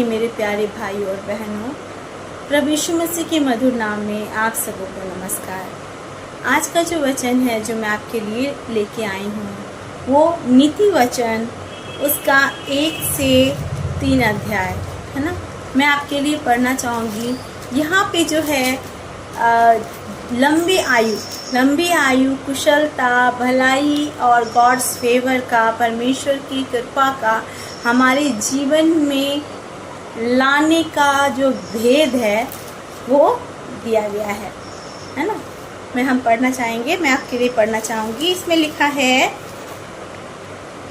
मेरे प्यारे भाई और बहनों, प्रभु यीशु मसीह के मधुर नाम में आप सबों को नमस्कार। आज का जो वचन है जो मैं आपके लिए लेके आई हूँ वो नीति वचन उसका 1 से 3 अध्याय है ना। मैं आपके लिए पढ़ना चाहूँगी। यहाँ पे जो है लंबी आयु, कुशलता, भलाई और गॉड्स फेवर का, परमेश्वर की कृपा का हमारे जीवन में लाने का जो भेद है वो दिया गया है ना। हम पढ़ना चाहेंगे, मैं आपके लिए पढ़ना चाहूँगी। इसमें लिखा है,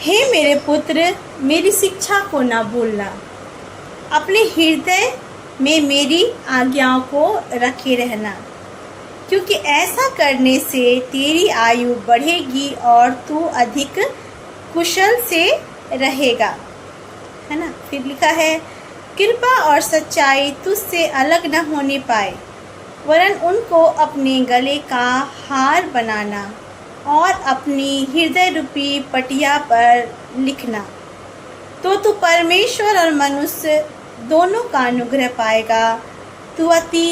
हे मेरे पुत्र, मेरी शिक्षा को ना भूलना, अपने हृदय में मेरी आज्ञाओं को रखे रहना, क्योंकि ऐसा करने से तेरी आयु बढ़ेगी और तू अधिक कुशल से रहेगा, है ना। फिर लिखा है, कृपा और सच्चाई तुझसे अलग न होने पाए, वरन उनको अपने गले का हार बनाना और अपनी हृदय रूपी पटिया पर लिखना, तो तू परमेश्वर और मनुष्य दोनों का अनुग्रह पाएगा, तू अति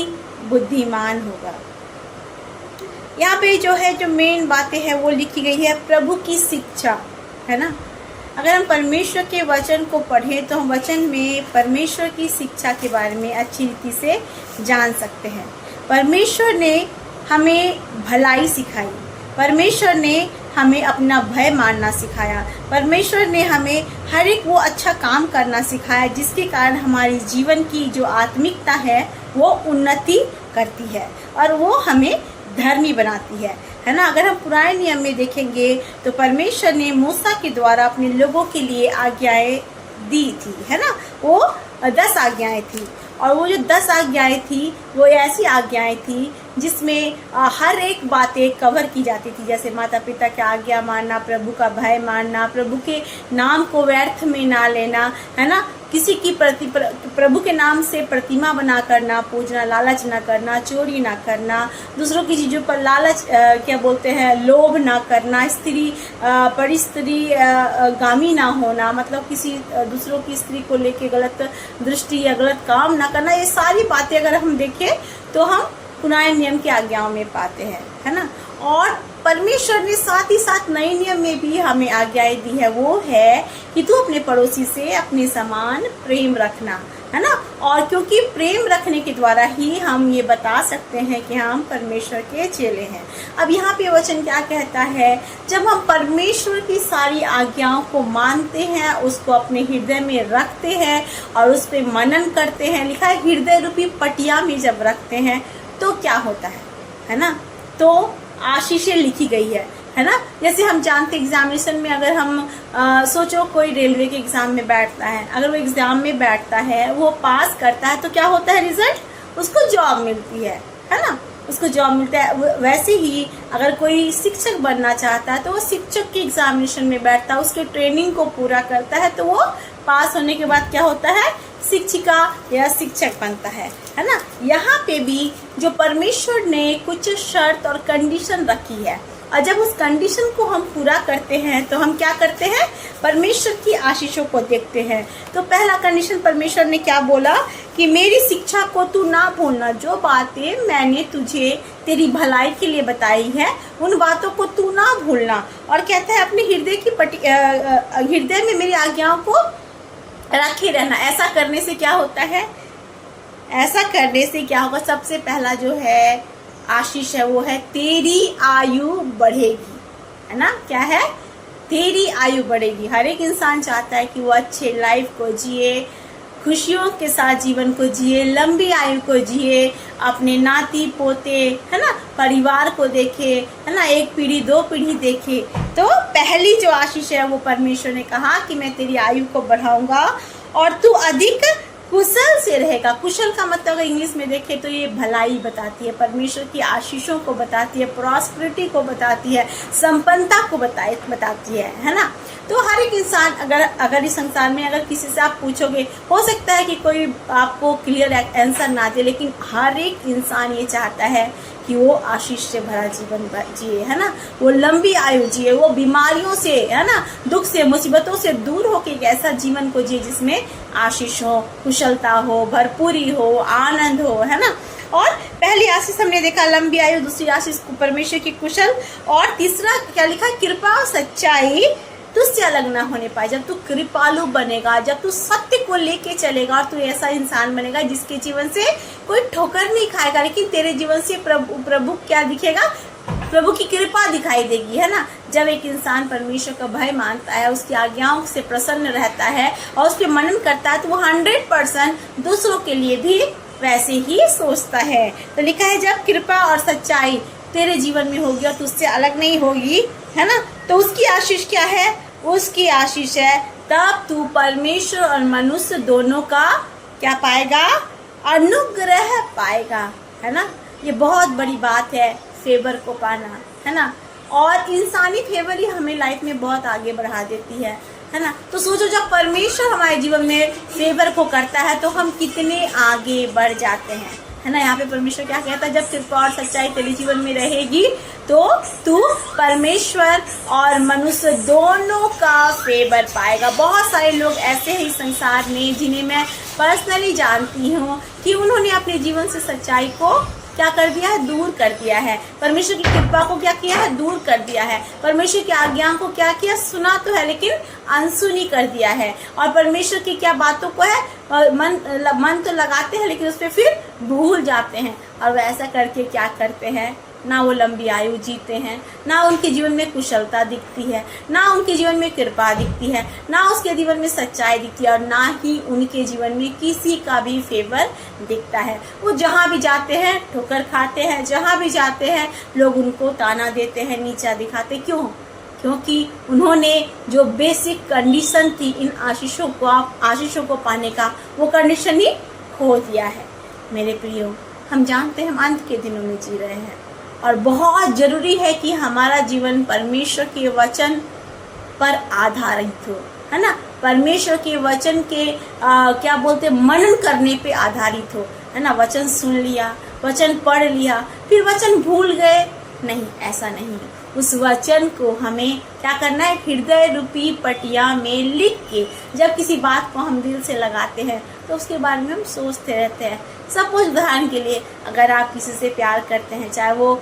बुद्धिमान होगा। यहाँ पे जो मेन बातें हैं वो लिखी गई है प्रभु की शिक्षा, है ना। अगर हम परमेश्वर के वचन को पढ़ें तो हम वचन में परमेश्वर की शिक्षा के बारे में अच्छी रीति से जान सकते हैं। परमेश्वर ने हमें भलाई सिखाई, परमेश्वर ने हमें अपना भय मानना सिखाया, परमेश्वर ने हमें हर एक वो अच्छा काम करना सिखाया जिसके कारण हमारी जीवन की जो आत्मिकता है वो उन्नति करती है और वो हमें धर्मी बनाती है ना। अगर हम पुराने नियम में देखेंगे तो परमेश्वर ने मूसा के द्वारा अपने लोगों के लिए आज्ञाएं दी थी, है ना। वो 10 आज्ञाएं थी और वो जो 10 आज्ञाएं थी वो ऐसी आज्ञाएं थी जिसमें हर एक बातें कवर की जाती थी, जैसे माता पिता की आज्ञा मानना, प्रभु का भय मानना, प्रभु के नाम को व्यर्थ में ना लेना, है ना। किसी की प्रभु के नाम से प्रतिमा बना करना पूजना, लालच ना करना, चोरी ना करना, दूसरों की चीज़ों पर लालच लोभ ना करना, स्त्री परिस्त्री गामी ना होना, मतलब किसी दूसरों की स्त्री को लेके गलत दृष्टि या गलत काम ना करना। ये सारी बातें अगर हम देखें तो हम पुराने नियम की आज्ञाओं में पाते हैं, है ना। और परमेश्वर ने साथ ही साथ नए नियम में भी हमें आज्ञाएं दी है, वो है कि तू अपने पड़ोसी से अपने समान प्रेम रखना, है ना। और क्योंकि प्रेम रखने के द्वारा ही हम ये बता सकते हैं कि हम परमेश्वर के चेले हैं। अब यहाँ पे वचन क्या कहता है, जब हम परमेश्वर की सारी आज्ञाओं को मानते हैं, उसको अपने हृदय में रखते हैं और उस पर मनन करते हैं, लिखा है हृदय रूपी पटिया में जब रखते हैं तो क्या होता है ना। तो आशीषें लिखी गई है ना। जैसे हम जानते एग्जामिनेशन में अगर हम सोचो कोई रेलवे के एग्जाम में बैठता है, अगर वो एग्जाम में बैठता है, वो पास करता है तो क्या होता है रिजल्ट, उसको जॉब मिलती है ना, उसको जॉब मिलता है। वैसे ही अगर कोई शिक्षक बनना चाहता है तो वो शिक्षक के एग्जामिनेशन में बैठता है, उसके ट्रेनिंग को पूरा करता है, तो वो पास होने के बाद क्या होता है, शिक्षिका या शिक्षक बनता है ना। यहाँ पे भी जो परमेश्वर ने कुछ शर्त और कंडीशन रखी है और जब उस कंडीशन को हम पूरा करते हैं तो हम क्या करते हैं, परमेश्वर की आशीषों को देखते हैं। तो पहला कंडीशन परमेश्वर ने क्या बोला कि मेरी शिक्षा को तू ना भूलना, जो बातें मैंने तुझे तेरी भलाई के लिए बताई है उन बातों को तू ना भूलना। और कहता है अपने हृदय में मेरी आज्ञाओं को रखे रहना। ऐसा करने से क्या होता है, ऐसा करने से क्या होगा, सबसे पहला जो है आशीष है वो है तेरी आयु बढ़ेगी, है ना। क्या है, तेरी आयु बढ़ेगी। हर एक इंसान चाहता है कि वो अच्छे लाइफ को जिए, खुशियों के साथ जीवन को जिए, लंबी आयु को जिए, अपने नाती पोते, है ना, परिवार को देखे, है ना, 1 पीढ़ी 2 पीढ़ी देखे। तो पहली जो आशीष है वो परमेश्वर ने कहा कि मैं तेरी आयु को बढ़ाऊंगा और तू अधिक कुशल से रहेगा। कुशल का मतलब अगर इंग्लिश में देखें तो ये भलाई बताती है, परमेश्वर की आशीषों को बताती है, प्रॉस्पेरिटी को बताती है, संपन्नता को बताती है ना। तो हर एक इंसान अगर इस संसार में अगर किसी से आप पूछोगे, हो सकता है कि कोई आपको क्लियर आंसर ना दे, लेकिन हर एक इंसान ये चाहता है कि वो आशीष से भरा जीवन जिए, है ना, वो लंबी आयु जिए, वो बीमारियों से, है ना, दुख से, मुसीबतों से दूर होके एक ऐसा जीवन को जिए जिसमें आशीष हो, कुशलता हो, भरपूरी हो, आनंद हो, है ना। और पहली आशीष हमने देखा लंबी आयु, दूसरी आशीष परमेश्वर की कुशल, और तीसरा क्या लिखा, कृपा और सच्चाई तुझसे अलग ना होने पाए। जब तू कृपालु बनेगा, जब तू सत्य को लेके चलेगा और तू ऐसा इंसान बनेगा जिसके जीवन से कोई ठोकर नहीं खाएगा, लेकिन तेरे जीवन से प्रभु क्या दिखेगा, प्रभु की कृपा दिखाई देगी, है ना। जब एक इंसान परमेश्वर का भय मानता है, उसकी आज्ञाओं से प्रसन्न रहता है और उस पर मनन करता है, तो वो 100% दूसरों के लिए भी वैसे ही सोचता है। तो लिखा है जब कृपा और सच्चाई तेरे जीवन में होगी और तुझसे अलग नहीं होगी, है ना, तो उसकी आशीष क्या है, उसकी आशीष है तब तू परमेश्वर और मनुष्य दोनों का क्या पाएगा, अनुग्रह पाएगा, है ना। ये बहुत बड़ी बात है फेवर को पाना, है ना। और इंसानी फेवर ही हमें लाइफ में बहुत आगे बढ़ा देती है ना। तो सोचो जब परमेश्वर हमारे जीवन में फेवर को करता है तो हम कितने आगे बढ़ जाते हैं, है ना। यहाँ पे परमेश्वर क्या कहता है, जब कृपा और सच्चाई तेरे जीवन में रहेगी तो तू परमेश्वर और मनुष्य दोनों का फेवर पाएगा। बहुत सारे लोग ऐसे ही संसार में जिन्हें मैं पर्सनली जानती हूँ कि उन्होंने अपने जीवन से सच्चाई को क्या कर दिया है, दूर कर दिया है। परमेश्वर की कृपा को क्या किया है, दूर कर दिया है। परमेश्वर की आज्ञा को क्या किया, सुना तो है लेकिन अनसुनी कर दिया है। और परमेश्वर की क्या बातों को है मन तो लगाते हैं लेकिन उस पर फिर भूल जाते हैं। और वैसा करके क्या करते हैं, ना वो लंबी आयु जीते हैं, ना उनके जीवन में कुशलता दिखती है, ना उनके जीवन में कृपा दिखती है, ना उसके जीवन में सच्चाई दिखती है, और ना ही उनके जीवन में किसी का भी फेवर दिखता है। वो जहाँ भी जाते हैं ठोकर खाते हैं, जहाँ भी जाते हैं लोग उनको ताना देते हैं, नीचा दिखाते। क्यों? क्योंकि उन्होंने जो बेसिक कंडीशन थी इन आशीषों को पाने का, वो कंडीशन ही खो दिया है। मेरे प्रियो, हम जानते हैं हम अंत के दिनों में जी रहे हैं और बहुत जरूरी है कि हमारा जीवन परमेश्वर के वचन पर आधारित हो, है ना। परमेश्वर के वचन के क्या बोलते मनन करने पे आधारित हो, है ना। वचन सुन लिया, वचन पढ़ लिया, फिर वचन भूल गए, नहीं, ऐसा नहीं। उस वचन को हमें क्या करना है, हृदय रूपी पटिया में लिख के जब किसी बात को हम दिल से लगाते हैं तो उसके बारे में हम सोचते रहते हैं। सपोज उदाहरण के लिए अगर आप किसी से प्यार करते हैं, चाहे वो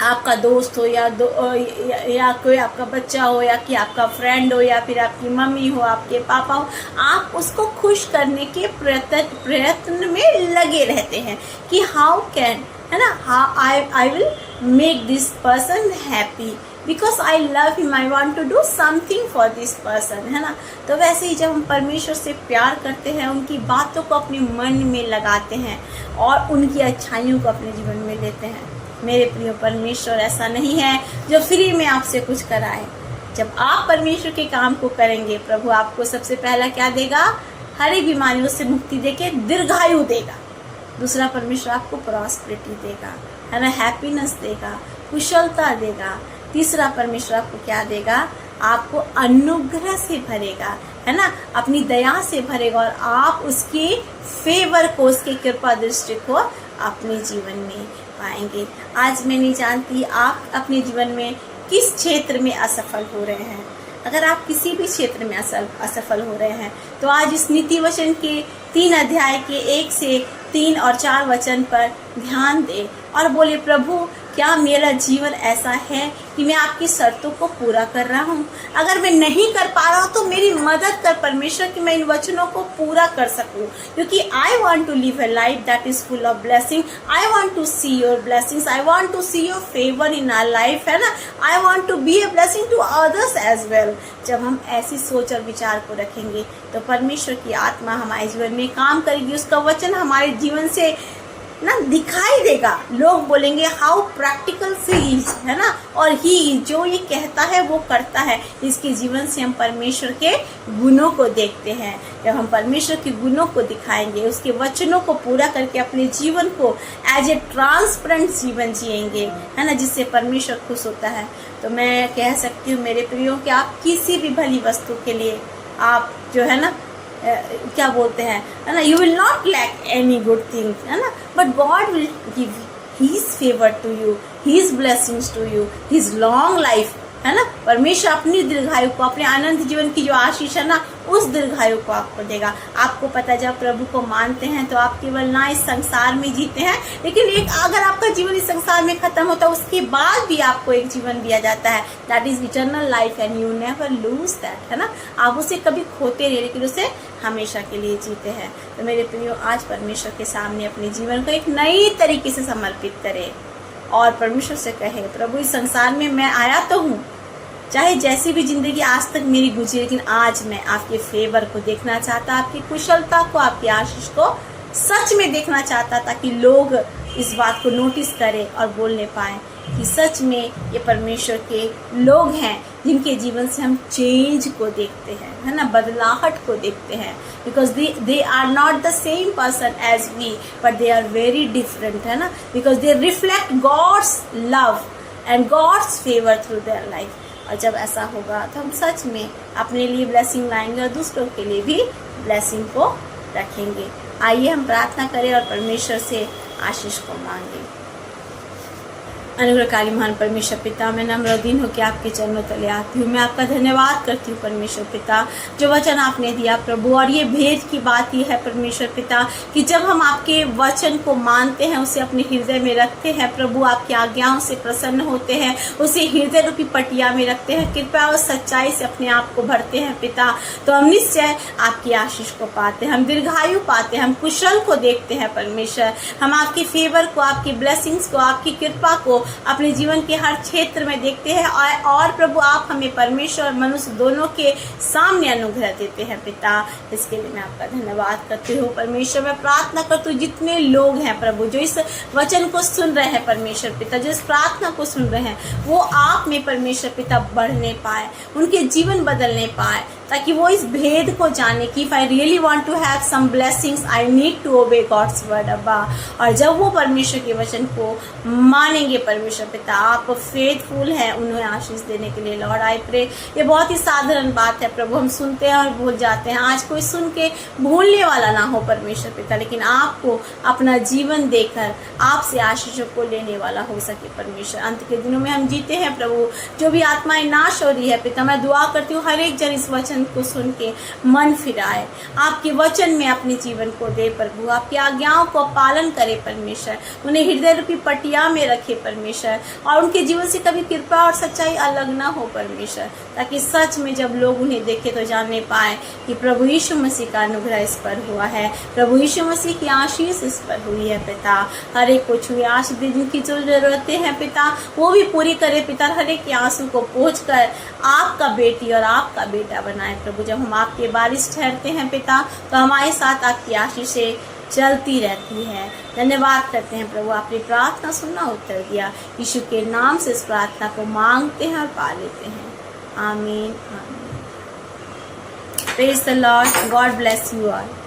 आपका दोस्त हो या कोई आपका बच्चा हो या कि आपका फ्रेंड हो या फिर आपकी मम्मी हो, आपके पापा हो, आप उसको खुश करने के प्रयत्न में लगे रहते हैं कि हाउ कैन, है ना, how I will make this person happy because I love him, I want to do something for this person, है ना। तो वैसे ही जब हम परमेश्वर से प्यार करते हैं, उनकी बातों को अपने मन में लगाते हैं और उनकी अच्छाइयों को अपने जीवन में लेते हैं। मेरे प्रिय, परमेश्वर ऐसा नहीं है जो फ्री में आपसे कुछ कराए। जब आप परमेश्वर के काम को करेंगे, प्रभु आपको सबसे पहला क्या देगा, हरी बीमारियों से मुक्ति देके दीर्घायु देगा। दूसरा, परमेश्वर आपको प्रॉस्पेरिटी देगा, है ना, हैप्पीनेस देगा, कुशलता देगा। तीसरा, परमेश्वर आपको क्या देगा, आपको अनुग्रह से भरेगा, है ना, अपनी दया से भरेगा और आप उसके फेवर को, उसके कृपा दृष्टि को अपने जीवन में पाएंगे। आज मैं नहीं जानती आप अपने जीवन में किस क्षेत्र में असफल हो रहे हैं। अगर आप किसी भी क्षेत्र में असफल हो रहे हैं तो आज इस नीति वचन के 3 अध्याय के 1 से 3 और 4 वचन पर ध्यान दें और बोले, प्रभु क्या मेरा जीवन ऐसा है कि मैं आपकी शर्तों को पूरा कर रहा हूँ? अगर मैं नहीं कर पा रहा हूँ तो मेरी मदद कर परमेश्वर कि मैं इन वचनों को पूरा कर सकूँ, क्योंकि I want to live a life that is full of blessing. I want to see your blessings, I want to see your favour in our life, है ना। I want to be a blessing to others as well. जब हम ऐसी सोच और विचार को रखेंगे तो परमेश्वर की आत्मा हमारे जीवन में काम करेगी, उसका वचन हमारे जीवन से ना दिखाई देगा। लोग बोलेंगे हाउ प्रैक्टिकल से ही, है ना, और ही जो ये कहता है वो करता है। इसके जीवन से हम परमेश्वर के गुणों को देखते हैं। जब हम परमेश्वर के गुणों को दिखाएंगे, उसके वचनों को पूरा करके अपने जीवन को एज ए ट्रांसपेरेंट जीवन जिएंगे, है ना, जिससे परमेश्वर खुश होता है, तो मैं कह सकती हूँ मेरे प्रियो कि आप किसी भी भली वस्तु के लिए आप जो है ना क्या बोलते हैं, है ना, you will not lack any good things, है ना, but God will give His favor to you, His blessings to you, His long life, है ना। परमेश्वर अपनी दीर्घायु को, अपने अनंत जीवन की जो आशीष है ना, उस दीर्घायु को आपको देगा। आपको पता है जब प्रभु को मानते हैं तो आप केवल ना इस संसार में जीते हैं, लेकिन एक अगर आपका जीवन इस संसार में खत्म होता है उसके बाद भी आपको एक जीवन दिया जाता है, that is eternal life and you never lose that, है ना। आप उसे कभी खोते नहीं, लेकिन उसे हमेशा के लिए जीते हैं। तो मेरे प्रियो, आज परमेश्वर के सामने अपने जीवन को एक नई तरीके से समर्पित करें और परमेश्वर से कहे, प्रभु इस संसार में मैं आया तो हूँ, चाहे जैसी भी जिंदगी आज तक मेरी गुजरी, लेकिन आज मैं आपके फेवर को देखना चाहता, आपकी कुशलता को, आपकी आशीष को सच में देखना चाहता, ताकि लोग इस बात को नोटिस करें और बोलने पाए कि सच में ये परमेश्वर के लोग हैं जिनके जीवन से हम चेंज को देखते हैं, है ना, बदलाहट को देखते हैं। Because they are not the same person as we, but they are very different, है ना, because they reflect God's love and God's favour through their life. और जब ऐसा होगा तो हम सच में अपने लिए ब्लेसिंग लाएंगे और दूसरों के लिए भी ब्लेसिंग को रखेंगे। आइए हम प्रार्थना करें और परमेश्वर से आशीष को मांगे। अनुग्रहकारी महान परमेश्वर पिता, मैं नम्र दिन होकर आपके चरणों तले आती हूँ। मैं आपका धन्यवाद करती हूँ परमेश्वर पिता, जो वचन आपने दिया प्रभु। और ये भेद की बात ये है परमेश्वर पिता कि जब हम आपके वचन को मानते हैं, उसे अपने हृदय में रखते हैं प्रभु, आपकी आज्ञाओं से प्रसन्न होते हैं, उसे हृदय रूपी पटिया में रखते हैं, कृपा और सच्चाई से अपने आप को भरते हैं पिता, तो हम निश्चय आपकी आशीष को पाते हैं, हम दीर्घायु पाते हैं, हम कुशल को देखते हैं परमेश्वर। हम आपकी फेवर को, आपकी ब्लेसिंग्स को, आपकी कृपा को अपने जीवन के हर क्षेत्र में देखते हैं। और प्रभु आप हमें परमेश्वर और मनुष्य दोनों के सामने अनुग्रह देते हैं पिता। इसके लिए मैं आपका धन्यवाद करती हूँ परमेश्वर। मैं प्रार्थना करती हूँ जितने लोग हैं प्रभु जो इस वचन को सुन रहे हैं परमेश्वर पिता, जो इस प्रार्थना को सुन रहे हैं, वो आप में परमेश्वर पिता बढ़ने पाए, उनके जीवन बदलने पाए, ताकि वो इस भेद को जाने कि if I really want to have some blessings I need to obey God's word अब्बा। और जब वो परमेश्वर के वचन को मानेंगे परमेश्वर पिता, आप फेथफुल हैं उन्हें आशीष देने के लिए लॉर्ड आई प्रे। ये बहुत ही साधारण बात है प्रभु, हम सुनते हैं और भूल जाते हैं। आज कोई सुन के भूलने वाला ना हो परमेश्वर पिता, लेकिन आपको अपना जीवन देकर आपसे आशीषों को लेने वाला हो सके परमेश्वर। अंत के दिनों में हम जीते हैं प्रभु, जो भी आत्माएं नाश हो रही है पिता, मैं दुआ करती हूँ हर एक जन इस वचन को सुन के मन फिराए, आपके वचन में अपने जीवन को दे प्रभु, आपकी आज्ञाओं को पालन करे परमेश्वर, उन्हें हृदय रूपी पटिया में रखे परमेश्वर, और उनके जीवन से कभी कृपा और सच्चाई अलग ना हो परमेश्वर, ताकि सच में जब लोग उन्हें देखे तो जानने पाए कि प्रभु यीशु मसीह का अनुग्रह इस पर हुआ है, प्रभु यीशु मसीह की आशीष इस पर हुई है पिता। हर एक को छुए आशीष जिनकी जो जरूरतें हैं पिता वो भी पूरी करे पिता, हर एक के आंसू को पोंछ कर आपका बेटी और आपका बेटा बनाए प्रभु। जब हम आपके बारिश ठहरते हैं पिता तो हमारे साथ आपकी आशीषें चलती रहती है। धन्यवाद करते हैं प्रभु, आपने प्रार्थना सुनना उत्तर दिया। यीशु के नाम से इस प्रार्थना को मांगते हैं और पा लेते हैं, आमीन आमीन। Praise the Lord, God bless you all.